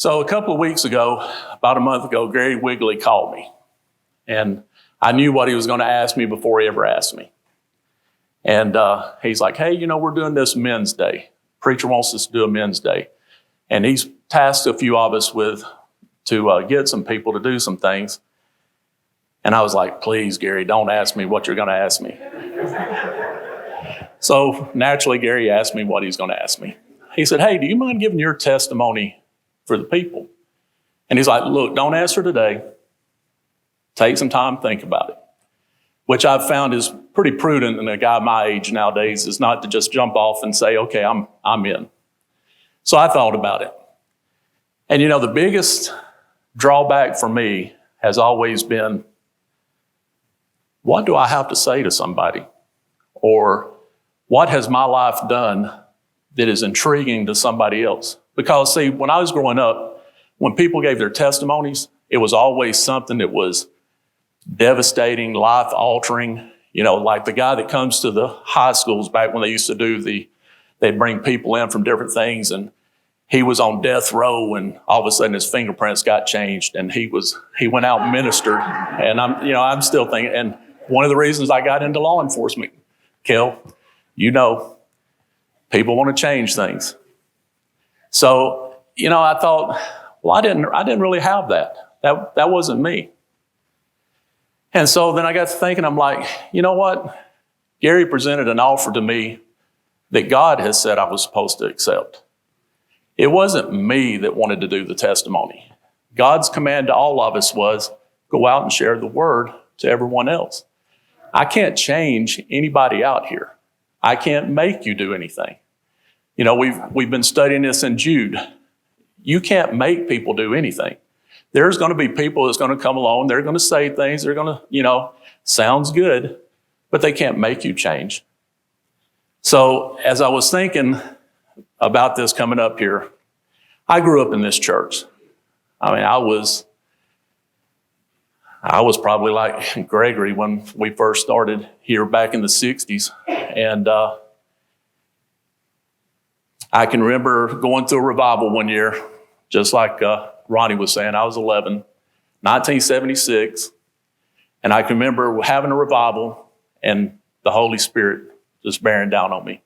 So a couple of weeks ago, about a month ago, Gary Wigley called me. And I knew what he was going to ask me before he ever asked me. And he's like, hey, we're doing this Men's Day. Preacher wants us to do a Men's Day. And he's tasked a few of us to get some people to do some things. And I was like, please, Gary, don't ask me what you're going to ask me. So naturally, Gary asked me what he's going to ask me. He said, hey, do you mind giving your testimony for the people? And he's like, look, don't answer today. Take some time, think about it. Which I've found is pretty prudent in a guy my age nowadays, is not to just jump off and say, okay, I'm in. So I thought about it. And the biggest drawback for me has always been, what do I have to say to somebody? Or what has my life done that is intriguing to somebody else? Because see, when I was growing up, when people gave their testimonies, it was always something that was devastating, life-altering. Like the guy that comes to the high schools back when they used to they'd bring people in from different things, and he was on death row, and all of a sudden his fingerprints got changed, and he went out and ministered. And I'm still thinking, and one of the reasons I got into law enforcement, Kel, people want to change things. So, I thought, well, I didn't really have that. That wasn't me. And so then I got to thinking, I'm like, you know what? Gary presented an offer to me that God has said I was supposed to accept. It wasn't me that wanted to do the testimony. God's command to all of us was go out and share the word to everyone else. I can't change anybody out here. I can't make you do anything. We've been studying this in Jude. You can't make people do anything. There's going to be people that's going to come along. They're going to say things. They're going to, sounds good, but they can't make you change. So as I was thinking about this coming up here, I grew up in this church. I was probably like Gregory when we first started here back in the 60s. And I can remember going through a revival one year, just like Ronnie was saying. I was 11, 1976. And I can remember having a revival and the Holy Spirit just bearing down on me.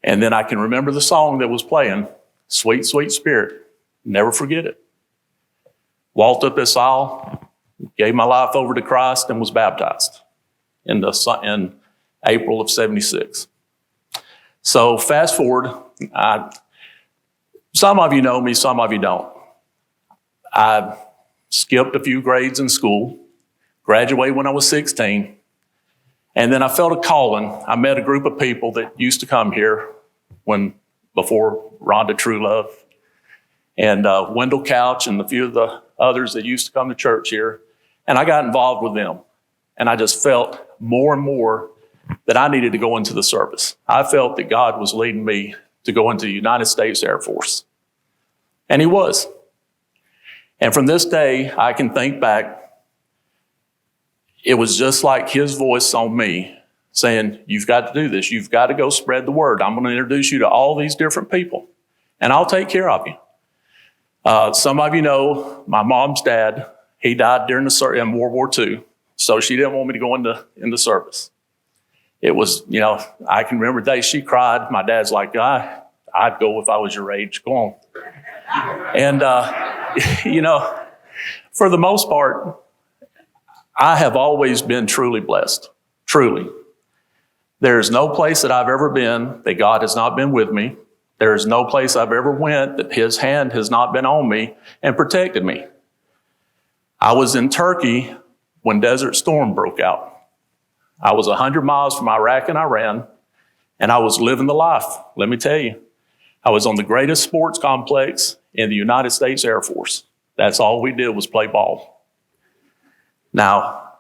And then I can remember the song that was playing, Sweet, Sweet Spirit. Never forget it. Walked up this aisle, gave my life over to Christ, and was baptized in April of 76. So fast forward, some of you know me, some of you don't. I skipped a few grades in school, graduated when I was 16, and then I felt a calling. I met a group of people that used to come here before Rhonda Truelove and Wendell Couch and a few of the others that used to come to church here, and I got involved with them. And I just felt more and more that I needed to go into the service. I felt that God was leading me to go into the United States Air Force. And he was. And from this day, I can think back, it was just like his voice on me saying, you've got to do this. You've got to go spread the word. I'm going to introduce you to all these different people, and I'll take care of you. Some of you know my mom's dad, he died in World War II, so she didn't want me to go in the service. It was, I can remember days she cried. My dad's like, I'd go if I was your age. Go on. And, for the most part, I have always been truly blessed. Truly. There is no place that I've ever been that God has not been with me. There is no place I've ever went that his hand has not been on me and protected me. I was in Turkey when Desert Storm broke out. I was 100 miles from Iraq and Iran, and I was living the life. Let me tell you, I was on the greatest sports complex in the United States Air Force. That's all we did was play ball. Now,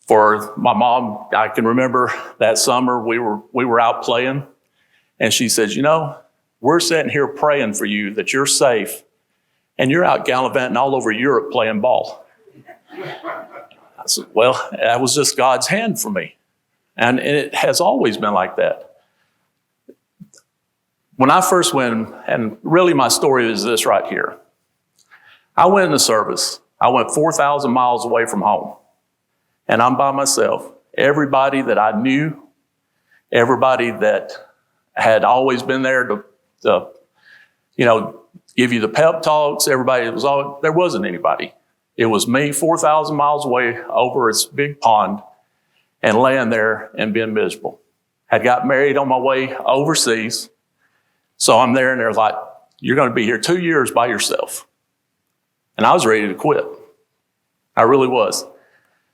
for my mom, I can remember that summer we were out playing, and she says, we're sitting here praying for you that you're safe, and you're out gallivanting all over Europe playing ball. I said, well, that was just God's hand for me. And it has always been like that. When I first went, and really my story is this right here. I went into service. I went 4,000 miles away from home. And I'm by myself. Everybody that I knew, everybody that had always been there to give you the pep talks, everybody, there wasn't anybody. It was me 4,000 miles away over this big pond and laying there and being miserable. Had got married on my way overseas. So I'm there and they're like, you're going to be here 2 years by yourself. And I was ready to quit. I really was.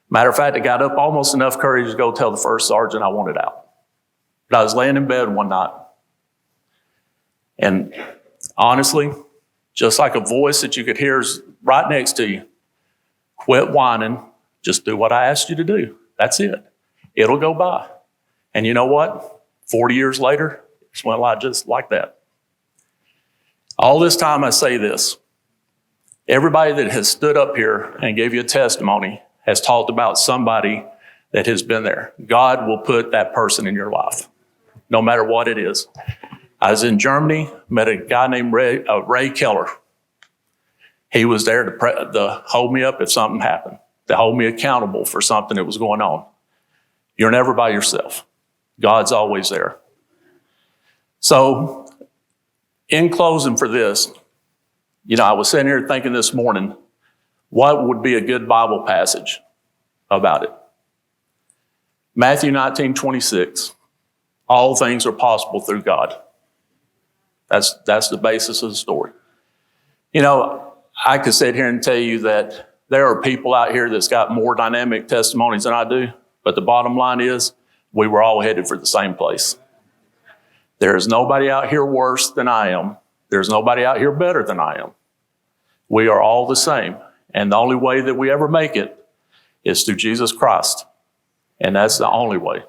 Matter of fact, I got up almost enough courage to go tell the first sergeant I wanted out. But I was laying in bed one night. And honestly, just like a voice that you could hear is right next to you. Quit whining. Just do what I asked you to do. That's it. It'll go by. And you know what? 40 years later, it's went like just like that. All this time I say this. Everybody that has stood up here and gave you a testimony has talked about somebody that has been there. God will put that person in your life, no matter what it is. I was in Germany, met a guy named Ray Keller. He was there to hold me up if something happened, to hold me accountable for something that was going on. You're never by yourself. God's always there. So, in closing for this, I was sitting here thinking this morning, what would be a good Bible passage about it? Matthew 19:26. All things are possible through God. That's the basis of the story. I could sit here and tell you that there are people out here that's got more dynamic testimonies than I do, but the bottom line is we were all headed for the same place. There is nobody out here worse than I am. There's nobody out here better than I am. We are all the same. And the only way that we ever make it is through Jesus Christ. And that's the only way.